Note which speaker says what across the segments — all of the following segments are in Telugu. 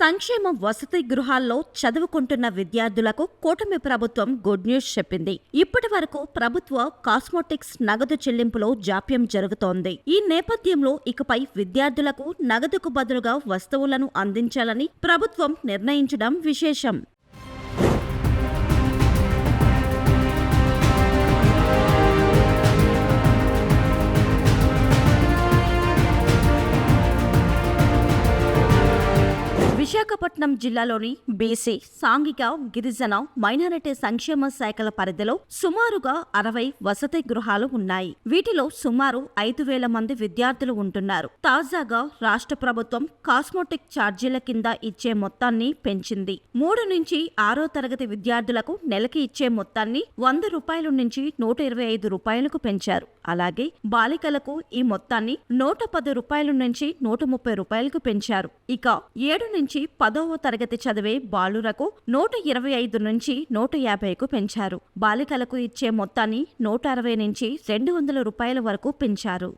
Speaker 1: సంక్షేమ వసతి గృహాల్లో చదువుకుంటున్న విద్యార్థులకు కూటమి ప్రభుత్వం గుడ్ న్యూస్ చెప్పింది. ఇప్పటి వరకు ప్రభుత్వ కాస్మోటిక్స్ నగదు చెల్లింపులో జాప్యం జరుగుతోంది. ఈ నేపథ్యంలో ఇకపై విద్యార్థులకు నగదుకు బదులుగా వస్తువులను అందించాలని ప్రభుత్వం నిర్ణయించడం విశేషం. విశాఖపట్నం జిల్లాలోని బీసీ, సాంఘిక, గిరిజన, మైనారిటీ సంక్షేమ శాఖల పరిధిలో సుమారుగా 60 వసతి గృహాలు ఉన్నాయి. వీటిలో సుమారు 5,000 మంది విద్యార్థులు ఉంటున్నారు. తాజాగా రాష్ట్ర ప్రభుత్వం కాస్మోటిక్ ఛార్జీల కింద ఇచ్చే మొత్తాన్ని పెంచింది. 3 నుంచి 6వ తరగతి విద్యార్థులకు నెలకి ఇచ్చే మొత్తాన్ని 100 రూపాయల నుంచి 125 రూపాయలకు పెంచారు. అలాగే బాలికలకు ఈ మొత్తాన్ని 110 రూపాయల నుంచి 130 రూపాయలకు పెంచారు. ఇక 7 నుంచి 10వ తరగతి చదివే బాలురకు 125 నుంచి 150కు పెంచారు. బాలికలకు ఇచ్చే మొత్తాన్ని 160 నుంచి 200 రూపాయల వరకు పెంచారు.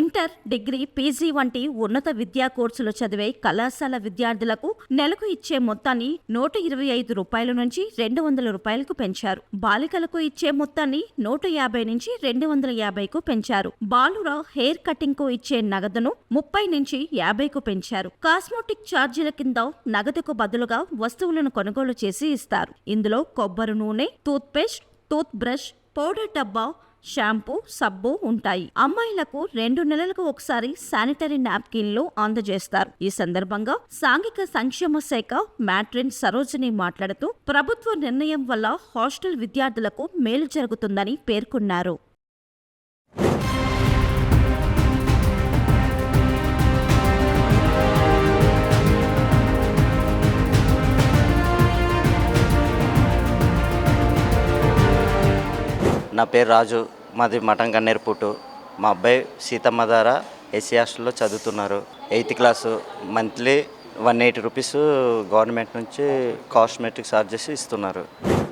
Speaker 1: ఇంటర్, డిగ్రీ, పీజీ వంటి ఉన్నత విద్యా కోర్సులు చదివే కళాశాల విద్యార్థులకు నెలకు ఇచ్చే మొత్తాన్ని 125 రూపాయల నుంచి 200 రూపాయలకు పెంచారు. బాలికలకు ఇచ్చే మొత్తాన్ని 150 నుంచి 250కు పెంచారు. బాలుర హెయిర్ కటింగ్ కు ఇచ్చే నగదును 30 నుంచి 50కు పెంచారు. కాస్మోటిక్ ఛార్జీల కింద నగదుకు బదులుగా వస్తువులను కొనుగోలు చేసి ఇస్తారు. ఇందులో కొబ్బరి నూనె, toothpaste, toothbrush, powder డబ్బా, షాంపూ, సబ్బు ఉంటాయి. అమ్మాయిలకు 2 నెలలకు ఒకసారి శానిటరీ నాప్కిన్లు అందజేస్తారు. ఈ సందర్భంగా సాంఘిక సంక్షేమ శాఖ మ్యాట్రిన్ సరోజిని మాట్లాడుతూ ప్రభుత్వ నిర్ణయం వల్ల హాస్టల్ విద్యార్థులకు మేలు జరుగుతుందని పేర్కొన్నారు.
Speaker 2: నా పేరు రాజు, మాది మటన్ గన్నేరుపుట్టు. మా అబ్బాయి సీతమ్మ ద్వారా ఎస్సీ హాస్టల్లో చదువుతున్నారు. 8th class. Monthly 180 rupees government నుంచి కాస్మెటిక్ ఛార్జెస్ ఇస్తున్నారు.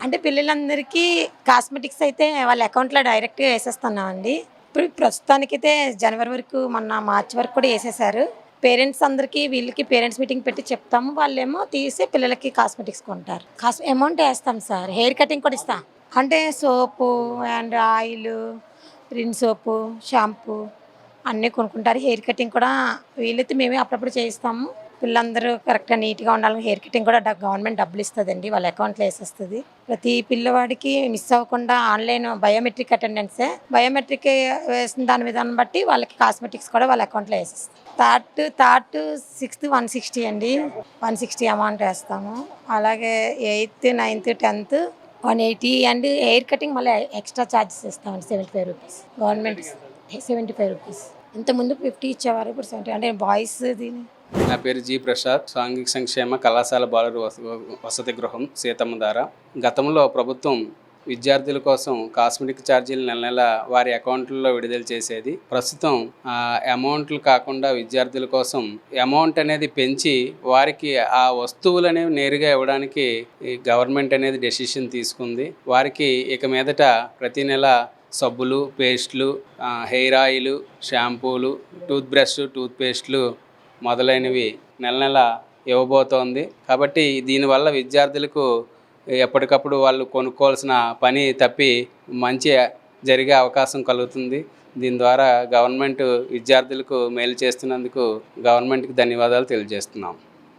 Speaker 3: అంటే పిల్లలందరికీ కాస్మెటిక్స్ అయితే వాళ్ళ అకౌంట్లో డైరెక్ట్గా వేసేస్తున్నామండి. ఇప్పుడు ప్రస్తుతానికైతే జనవరి వరకు, మొన్న మార్చి వరకు కూడా వేసేసారు. పేరెంట్స్ అందరికీ వీళ్ళకి పేరెంట్స్ మీటింగ్ పెట్టి చెప్తాము. వాళ్ళేమో తీసి పిల్లలకి కాస్మెటిక్స్ కొంటారు. అమౌంట్ వేస్తాం సార్. హెయిర్ కటింగ్ కూడా ఇస్తాం. అంటే soap and oil, Rin soap, shampoo అన్నీ కొనుక్కుంటారు. హెయిర్ కటింగ్ కూడా వీళ్ళైతే మేమే అప్పుడప్పుడు చేయిస్తాము. పిల్లలందరూ కరెక్ట్గా నీట్గా ఉండాలని హెయిర్ కటింగ్ కూడా గవర్నమెంట్ డబ్బులు ఇస్తుందండి, వాళ్ళ అకౌంట్లో వేసేస్తుంది. ప్రతి పిల్లవాడికి మిస్ అవ్వకుండా ఆన్లైన్ బయోమెట్రిక్ అటెండెన్సే. బయోమెట్రిక్ వేసిన దాని విధానం బట్టి వాళ్ళకి కాస్మెటిక్స్ కూడా వాళ్ళ అకౌంట్లో వేసేస్తుంది. థర్డ్ 6th 160 అండి. 160 అమౌంట్ వేస్తాము. అలాగే 8th 9th 10th 180 and hair cutting మళ్ళీ ఎక్స్ట్రా ఛార్జెస్ ఇస్తామండి. 75 రూపీస్ గవర్నమెంట్. 75 రూపీస్. ఇంతకుముందు 50 ఇచ్చేవారు, ఇప్పుడు 70. అంటే బాయ్స్ దీని.
Speaker 4: నా పేరు జి ప్రసాద్, సాంఘిక సంక్షేమ కళాశాల బాలుర వసతి గృహం సీతమ్మ ద్వారా. గతంలో ప్రభుత్వం విద్యార్థుల కోసం కాస్మెటిక్ ఛార్జీలు నెల నెల వారి అకౌంట్లలో విడుదల చేసేది. ప్రస్తుతం ఆ అమౌంట్లు కాకుండా విద్యార్థుల కోసం అమౌంట్ అనేది పెంచి వారికి ఆ వస్తువులు అనేవి నేరుగా ఇవ్వడానికి గవర్నమెంట్ అనేది డెసిషన్ తీసుకుంది. వారికి ఇక మీదట ప్రతి నెల సబ్బులు, పేస్ట్లు, హెయిర్ ఆయిల్, షాంపూలు, టూత్ బ్రష్, టూత్ పేస్ట్లు మొదలైనవి నెల నెల ఇవ్వబోతోంది. కాబట్టి దీనివల్ల విద్యార్థులకు ఎప్పటికప్పుడు వాళ్ళు కొనుక్కోవాల్సిన పని తప్పి మంచి జరిగే అవకాశం కలుగుతుంది. దీని ద్వారా గవర్నమెంట్ విద్యార్థులకు మేలు చేస్తున్నందుకు గవర్నమెంట్కి ధన్యవాదాలు తెలియజేస్తున్నాం.